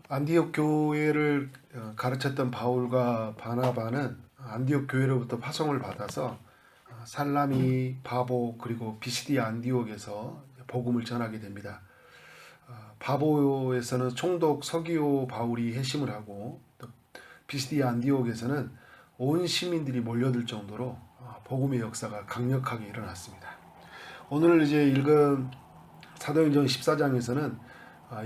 안디옥 교회를 가르쳤던 바울과 바나바는 안디옥 교회로부터 파송을 받아서 살라미, 바보 그리고 비시디아 안디옥에서 복음을 전하게 됩니다. 바보에서는 총독 서기오 바울이 회심을 하고 또 비시디아 안디옥에서는 온 시민들이 몰려들 정도로 복음의 역사가 강력하게 일어났습니다. 오늘 이제 읽은 사도행전 14장에서는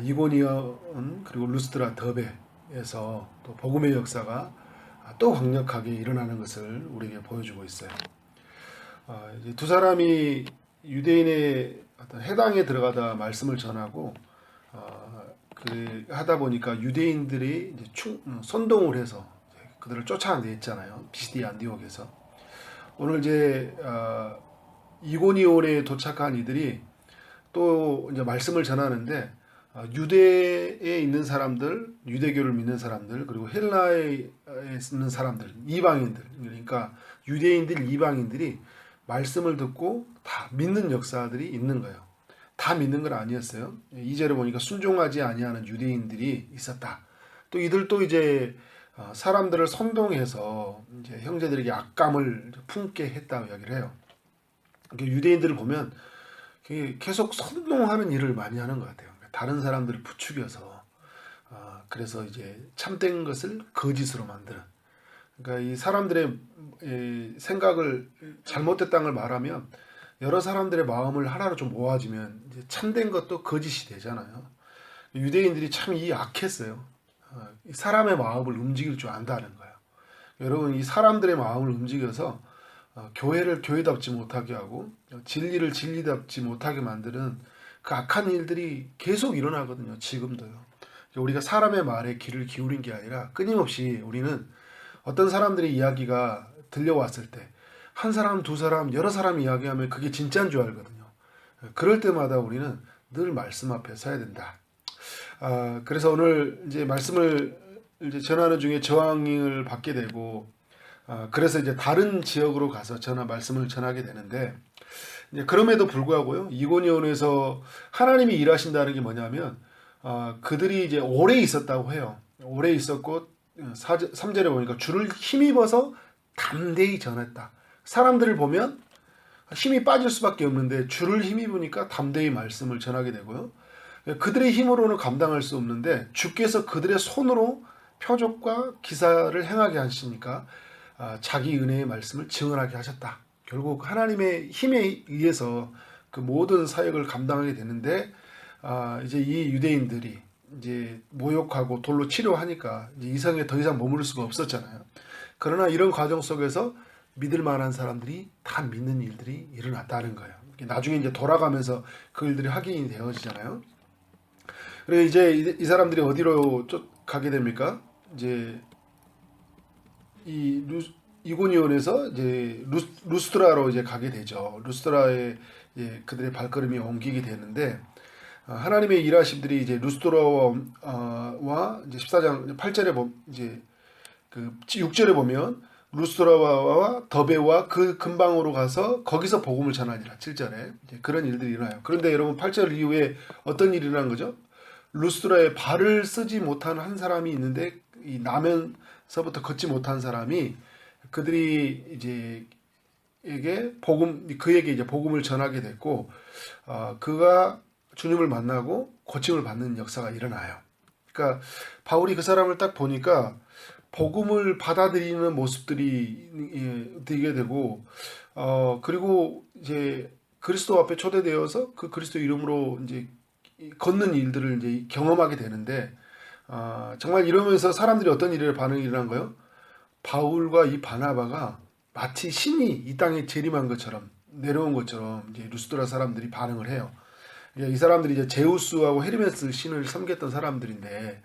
이고니온 그리고 루스드라 더베에서 또 복음의 역사가 또 강력하게 일어나는 것을 우리에게 보여주고 있어요. 이제 두 사람이 유대인의 어떤 해당에 들어가다 말씀을 전하고 하다 보니까 유대인들이 이제 선동을 해서 그들을 쫓아냈잖아요. 비시디아 안디옥에서. 오늘 이제 이고니온에 도착한 이들이 또 이제 말씀을 전하는데 유대에 있는 사람들, 유대교를 믿는 사람들, 그리고 헬라에 있는 사람들, 이방인들, 그러니까 유대인들, 이방인들이 말씀을 듣고 다 믿는 역사들이 있는 거예요. 다 믿는 건 아니었어요. 2절에 보니까 순종하지 아니하는 유대인들이 있었다. 또 이들도 이제 사람들을 선동해서 이제 형제들에게 악감을 품게 했다고 이야기를 해요. 유대인들을 보면 계속 선동하는 일을 많이 하는 것 같아요. 다른 사람들을 부추겨서 그래서 이제 참된 것을 거짓으로 만드는. 그러니까 이 사람들의 생각을 잘못됐다는 걸 말하면 여러 사람들의 마음을 하나로 좀 모아지면 이제 참된 것도 거짓이 되잖아요. 유대인들이 참 이 악했어요. 사람의 마음을 움직일 줄 안다는 거예요. 여러분 이 사람들의 마음을 움직여서 교회를 교회답지 못하게 하고 진리를 진리답지 못하게 만드는 그 악한 일들이 계속 일어나거든요. 지금도요. 우리가 사람의 말에 귀를 기울인 게 아니라 끊임없이 우리는 어떤 사람들의 이야기가 들려왔을 때 한 사람, 두 사람, 여러 사람 이야기하면 그게 진짜인 줄 알거든요. 그럴 때마다 우리는 늘 말씀 앞에 서야 된다. 그래서 오늘 이제 말씀을 이제 전하는 중에 저항을 받게 되고 그래서 이제 다른 지역으로 가서 말씀을 전하게 되는데 그럼에도 불구하고요 이고니온에서 하나님이 일하신다는 게 뭐냐면 그들이 이제 오래 있었다고 해요. 오래 있었고 3절에 보니까 주를 힘입어서 담대히 전했다. 사람들을 보면 힘이 빠질 수밖에 없는데 주를 힘입으니까 담대히 말씀을 전하게 되고요. 그들의 힘으로는 감당할 수 없는데 주께서 그들의 손으로 표적과 기사를 행하게 하시니까 자기 은혜의 말씀을 증언하게 하셨다. 결국 하나님의 힘에 의해서 그 모든 사역을 감당하게 되는데 이제 이 유대인들이 이제 모욕하고 돌로 치료하니까 이제 이성에 더 이상 머무를 수가 없었잖아요. 그러나 이런 과정 속에서 믿을 만한 사람들이 다 믿는 일들이 일어났다는 거예요. 나중에 이제 돌아가면서 그 일들이 확인이 되어지잖아요. 그래서 이제 이 사람들이 어디로 가게 됩니까? 이제 이고니온에서 이제 루스드라로 이제 가게 되죠. 루스드라에 이제 그들의 발걸음이 옮기게 되는데 하나님의 일하심들이 이제 루스드라와 이제 14장 8절에 이제 그 6절에 보면 루스드라와 더베와 그 근방으로 가서 거기서 복음을 전하니라. 7절에 이제 그런 일들이 일어나요. 그런데 여러분 8절 이후에 어떤 일이 일어난 거죠? 루스드라에 발을 쓰지 못한 한 사람이 있는데 이 나면서부터 걷지 못한 사람이 그들이 이제 그에게 이제 복음을 전하게 됐고 그가 주님을 만나고 고침을 받는 역사가 일어나요. 그러니까 바울이 그 사람을 딱 보니까 복음을 받아들이는 모습들이 되게 되고 그리고 이제 그리스도 앞에 초대되어서 그 그리스도 이름으로 이제 걷는 일들을 이제 경험하게 되는데 정말 이러면서 사람들이 어떤 일에 반응이 일어난 거예요? 바울과 이 바나바가 마치 신이 이 땅에 재림한 것처럼 내려온 것처럼 이제 루스드라 사람들이 반응을 해요. 이 사람들이 이제 제우스하고 헤르메스 신을 섬겼던 사람들인데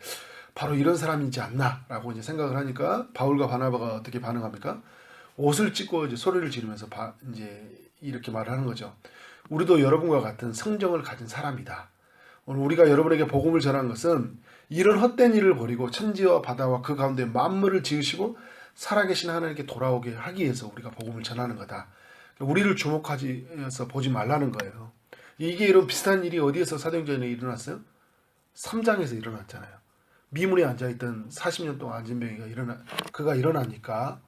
바로 이런 사람이지 않나라고 이제 생각을 하니까 바울과 바나바가 어떻게 반응합니까? 옷을 찢고 이제 소리를 지르면서 이제 이렇게 말하는 거죠. 우리도 여러분과 같은 성정을 가진 사람이다. 오늘 우리가 여러분에게 복음을 전한 것은 이런 헛된 일을 버리고 천지와 바다와 그 가운데 만물을 지으시고 살아계신 하나님께 돌아오게 하기 위해서 우리가 복음을 전하는 거다. 우리를 주목하지서 보지 말라는 거예요. 이게 이런 비슷한 일이 어디에서 사도행전에 일어났어요? 3장에서 일어났잖아요. 미문에 앉아있던 40년 동안 안진뱅이가 그가 일어나니까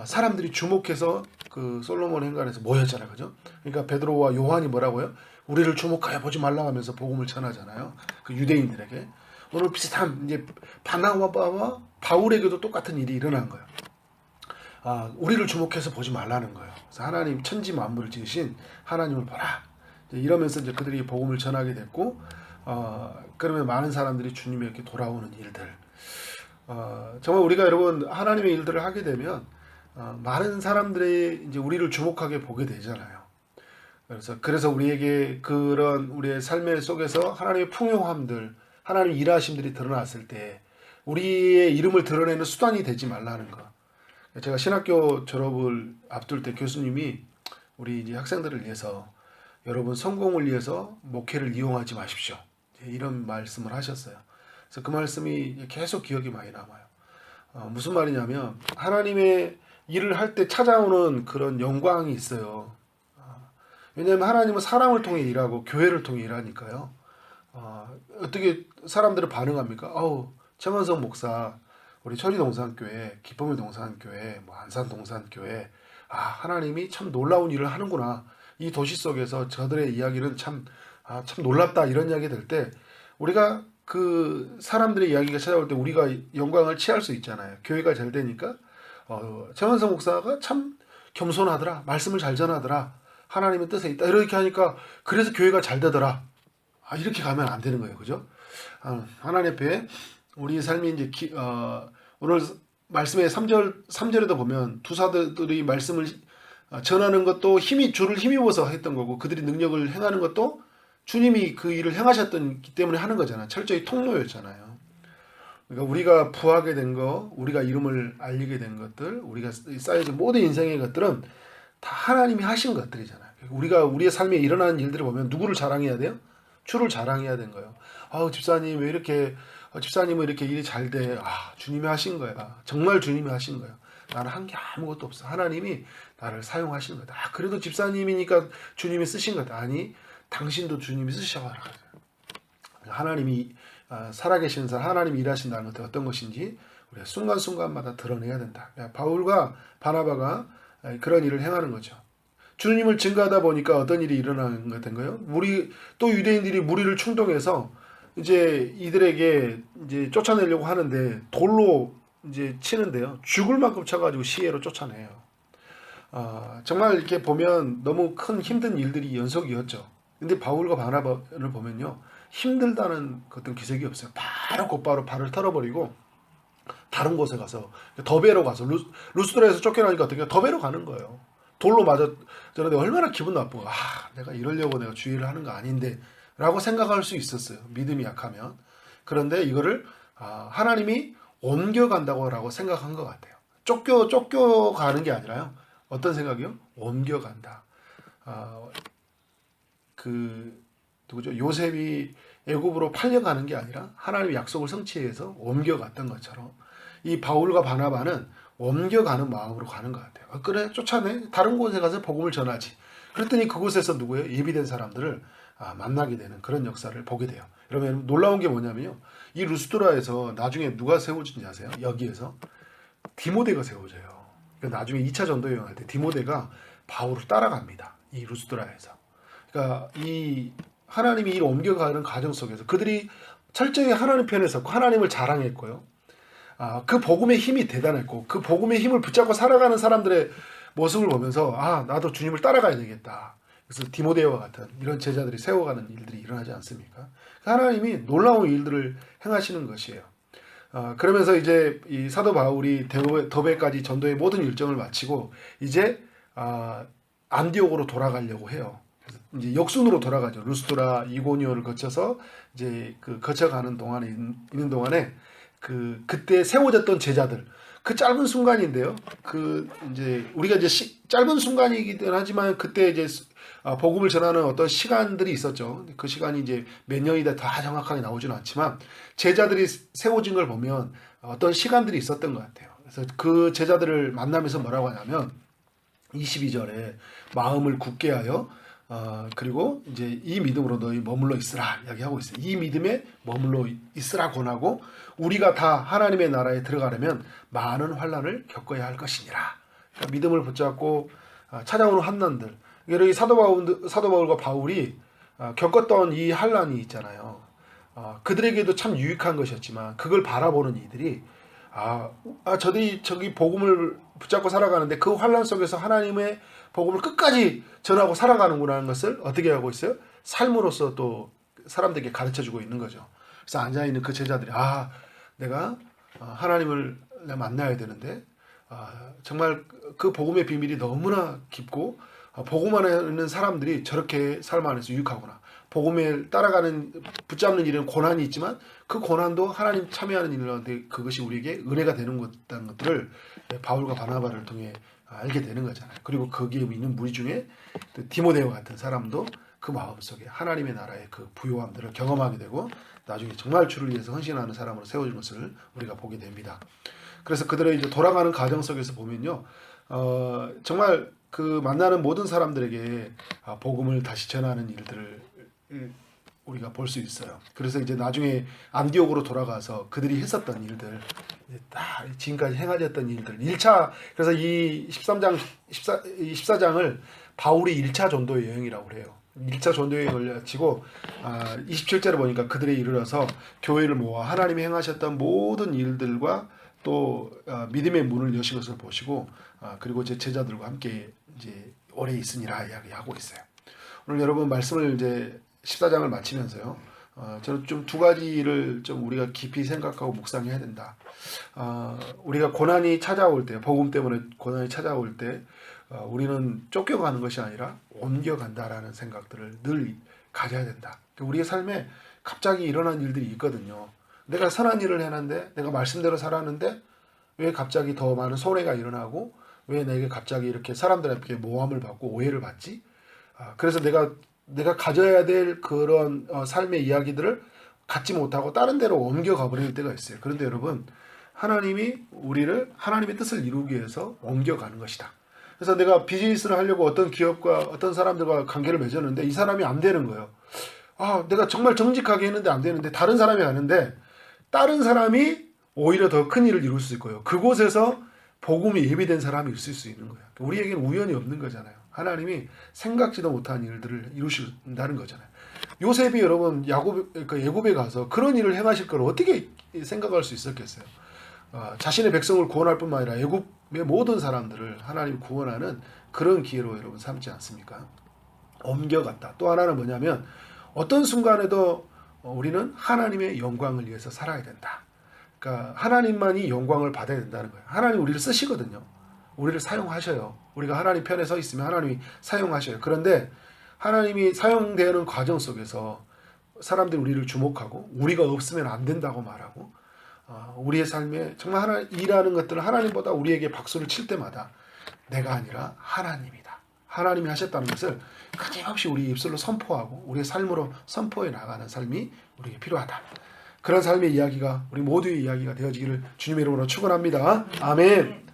사람들이 주목해서 그 솔로몬 행간에서 모였잖아요, 그죠? 그러니까 베드로와 요한이 뭐라고요? 우리를 주목하여 보지 말라 하면서 복음을 전하잖아요. 그 유대인들에게. 오늘 비슷한 이제 바나바와 바울에게도 똑같은 일이 일어난 거예요. 우리를 주목해서 보지 말라는 거예요. 그래서 하나님 천지 만물을 지으신 하나님을 보라. 이러면서 이제 그들이 복음을 전하게 됐고, 그러면 많은 사람들이 주님에게 돌아오는 일들. 정말 우리가 여러분 하나님의 일들을 하게 되면 많은 사람들이 이제 우리를 주목하게 보게 되잖아요. 그래서 우리에게 그런 우리의 삶의 속에서 하나님의 풍요함들, 하나님의 일하심들이 드러났을 때 우리의 이름을 드러내는 수단이 되지 말라는 거. 제가 신학교 졸업을 앞둘 때 교수님이 우리 이제 학생들을 위해서 여러분 성공을 위해서 목회를 이용하지 마십시오. 이런 말씀을 하셨어요. 그래서 그 말씀이 계속 기억이 많이 남아요. 무슨 말이냐면 하나님의 일을 할 때 찾아오는 그런 영광이 있어요. 왜냐하면 하나님은 사람을 통해 일하고 교회를 통해 일하니까요. 어떻게 사람들은 반응합니까? 최만석 목사, 우리 천리동산교회, 기쁨의 동산교회, 안산동산교회, 하나님이 참 놀라운 일을 하는구나. 이 도시 속에서 저들의 이야기는 참 놀랍다. 이런 이야기 될 때 우리가 그 사람들의 이야기가 찾아올 때 우리가 영광을 취할 수 있잖아요. 교회가 잘 되니까 최만석 목사가 참 겸손하더라. 말씀을 잘 전하더라. 하나님의 뜻에 있다. 이렇게 하니까 그래서 교회가 잘 되더라. 이렇게 가면 안 되는 거예요. 그죠? 하나님 앞에 우리 삶이 이제 오늘 말씀의 3절에도 보면 두 사도들이 말씀을 전하는 것도 주를 힘입어서 했던 거고 그들이 능력을 행하는 것도 주님이 그 일을 행하셨기 때문에 하는 거잖아요. 철저히 통로였잖아요. 그러니까 우리가 부하게 된 거, 우리가 이름을 알리게 된 것들, 우리가 쌓여진 모든 인생의 것들은 다 하나님이 하신 것들이잖아요. 우리의 삶에 일어나는 일들을 보면 누구를 자랑해야 돼요? 주를 자랑해야 되는 거예요. 집사님 왜 이렇게 집사님은 이렇게 일이 잘 돼? 주님이 하신 거야. 정말 주님이 하신 거야. 나는 한 게 아무것도 없어. 하나님이 나를 사용하신 거다. 그래도 집사님이니까 주님이 쓰신 거다. 아니, 당신도 주님이 쓰셔라. 하나님이 살아계시는 사람, 하나님이 일하신다는 것이 어떤 것인지 우리가 순간순간마다 드러내야 된다. 바울과 바나바가 그런 일을 행하는 거죠. 주님을 증거하다 보니까 어떤 일이 일어나는 것 같은가요? 또 유대인들이 무리를 충동해서 이제 이들에게 이제 쫓아내려고 하는데 돌로 이제 치는데요. 죽을 만큼 쳐가지고 시해로 쫓아내요. 정말 이렇게 보면 너무 큰 힘든 일들이 연속이었죠. 근데 바울과 바나바를 보면요. 힘들다는 어떤 기색이 없어요. 곧바로 발을 털어버리고 다른 곳에 가서 더베로 가서 루스드라에서 쫓겨나니까 어떻게 더베로 가는 거예요. 돌로 맞았는데 얼마나 기분 나쁘고 내가 이러려고 내가 주의를 하는 거 아닌데 라고 생각할 수 있었어요. 믿음이 약하면. 그런데 이거를 하나님이 옮겨간다고 생각한 것 같아요. 쫓겨가는 게 아니라요. 어떤 생각이요? 옮겨간다. 누구죠? 요셉이 애굽으로 팔려가는 게 아니라 하나님의 약속을 성취해서 옮겨갔던 것처럼 이 바울과 바나바는 옮겨가는 마음으로 가는 것 같아요. 그래, 쫓아내. 다른 곳에 가서 복음을 전하지. 그랬더니 그곳에서 누구예요? 예비된 사람들을 만나게 되는 그런 역사를 보게 돼요. 여러분, 놀라운 게 뭐냐면요. 이 루스드라에서 나중에 누가 세워진지 아세요? 여기에서 디모데가 세워져요. 그러니까 나중에 2차 전도 여행할 때 디모데가 바울을 따라갑니다. 이 루스드라에서. 그러니까 이 하나님이 이를 옮겨가는 과정 속에서 그들이 철저히 하나님 편에 섰고 하나님을 자랑했고요. 그 복음의 힘이 대단했고 그 복음의 힘을 붙잡고 살아가는 사람들의 모습을 보면서 나도 주님을 따라가야 되겠다. 그래서 디모데와 같은 이런 제자들이 세워가는 일들이 일어나지 않습니까? 하나님이 놀라운 일들을 행하시는 것이에요. 그러면서 이제 이 사도 바울이 더베까지 전도의 모든 일정을 마치고 이제 안디옥으로 돌아가려고 해요. 그래서 이제 역순으로 돌아가죠. 루스드라, 이고니오를 거쳐서 이제 거쳐가는 동안에 있는 동안에 그때 세워졌던 제자들 그 짧은 순간인데요. 이제 우리가 이제 짧은 순간이긴 하지만 그때 이제 복음을 전하는 어떤 시간들이 있었죠. 그 시간이 이제 몇 년이다 다 정확하게 나오지는 않지만 제자들이 세워진 걸 보면 어떤 시간들이 있었던 것 같아요. 그래서 그 제자들을 만나면서 뭐라고 하냐면 22절에 마음을 굳게 하여 그리고 이제 이 믿음으로 너희 머물러 있으라 이야기하고 있어요. 이 믿음에 머물러 있으라 권하고 우리가 다 하나님의 나라에 들어가려면 많은 환난을 겪어야 할 것이니라. 그러니까 믿음을 붙잡고 찾아오는 환난들. 여기 사도 바울과 바울이 겪었던 이 환난이 있잖아요. 그들에게도 참 유익한 것이었지만 그걸 바라보는 이들이 저들이 저기 복음을 붙잡고 살아가는데 그 환난 속에서 하나님의 복음을 끝까지 전하고 살아가는구나 하는 것을 어떻게 하고 있어요? 삶으로서 또 사람들에게 가르쳐주고 있는 거죠. 그래서 앉아있는 그 제자들이 내가 하나님을 만나야 되는데 정말 그 복음의 비밀이 너무나 깊고 복음 안에 있는 사람들이 저렇게 삶 안에서 유익하구나. 복음에 따라가는 붙잡는 일은 고난이 있지만 그 고난도 하나님 참여하는 일인데 그것이 우리에게 은혜가 되는 것들을 바울과 바나바를 통해 알게 되는 거잖아요. 그리고 거기에 있는 무리 중에 디모데와 같은 사람도 그 마음속에 하나님의 나라의 그 부요함들을 경험하게 되고 나중에 정말 주를 위해서 헌신하는 사람으로 세워진 것을 우리가 보게 됩니다. 그래서 그들의 이제 돌아가는 과정 속에서 보면요, 정말 그 만나는 모든 사람들에게 복음을 다시 전하는 일들을 우리가 볼 수 있어요. 그래서 이제 나중에 안디옥으로 돌아가서 그들이 했었던 일들, 지금까지 행하였던 일들, 1차, 그래서 이 14장을 바울이 1차 전도 여행이라고 그래요. 1차 전도 여행을 마치고 27절에 보니까 그들이 이르러서 교회를 모아 하나님이 행하셨던 모든 일들과 또 믿음의 문을 여신 것을 보시고 그리고 제 제자들과 함께 이제 오래 있으니라 이야기하고 있어요. 오늘 여러분 말씀을 이제 14장을 마치면서요. 저는 좀 두 가지를 좀 우리가 깊이 생각하고 묵상해야 된다. 우리가 고난이 찾아올 때, 복음 때문에 고난이 찾아올 때 우리는 쫓겨가는 것이 아니라 옮겨간다라는 생각들을 늘 가져야 된다. 우리의 삶에 갑자기 일어난 일들이 있거든요. 내가 선한 일을 해놨는데, 내가 말씀대로 살았는데 왜 갑자기 더 많은 손해가 일어나고 왜 내게 갑자기 이렇게 사람들에게 모함을 받고 오해를 받지? 그래서 내가 가져야 될 그런 삶의 이야기들을 갖지 못하고 다른 데로 옮겨가 버릴 때가 있어요. 그런데 여러분, 하나님이 우리를 하나님의 뜻을 이루기 위해서 옮겨가는 것이다. 그래서 내가 비즈니스를 하려고 어떤 기업과 어떤 사람들과 관계를 맺었는데 이 사람이 안 되는 거예요. 내가 정말 정직하게 했는데 안 되는데 다른 사람이 하는데 다른 사람이 오히려 더 큰 일을 이룰 수 있고요. 그곳에서 복음이 예비된 사람이 있을 수 있는 거예요. 우리에게는 우연이 없는 거잖아요. 하나님이 생각지도 못한 일들을 이루신다는 거잖아요. 요셉이 여러분 애굽에 가서 그런 일을 행하실 걸 어떻게 생각할 수 있었겠어요? 자신의 백성을 구원할 뿐만 아니라 애굽의 모든 사람들을 하나님 구원하는 그런 기회로 여러분 삼지 않습니까? 옮겨갔다. 또 하나는 뭐냐면 어떤 순간에도 우리는 하나님의 영광을 위해서 살아야 된다. 그러니까 하나님만이 영광을 받아야 된다는 거예요. 하나님 우리를 쓰시거든요. 우리를 사용하셔요. 우리가 하나님 편에 서 있으면 하나님이 사용하셔요. 그런데 하나님이 사용되는 과정 속에서 사람들이 우리를 주목하고 우리가 없으면 안 된다고 말하고 우리의 삶에 정말 일하는 것들을 하나님보다 우리에게 박수를 칠 때마다 내가 아니라 하나님이다. 하나님이 하셨다는 것을 끊임없이 우리 입술로 선포하고 우리의 삶으로 선포해 나가는 삶이 우리에게 필요하다. 그런 삶의 이야기가 우리 모두의 이야기가 되어지기를 주님의 이름으로 축원합니다. 아멘.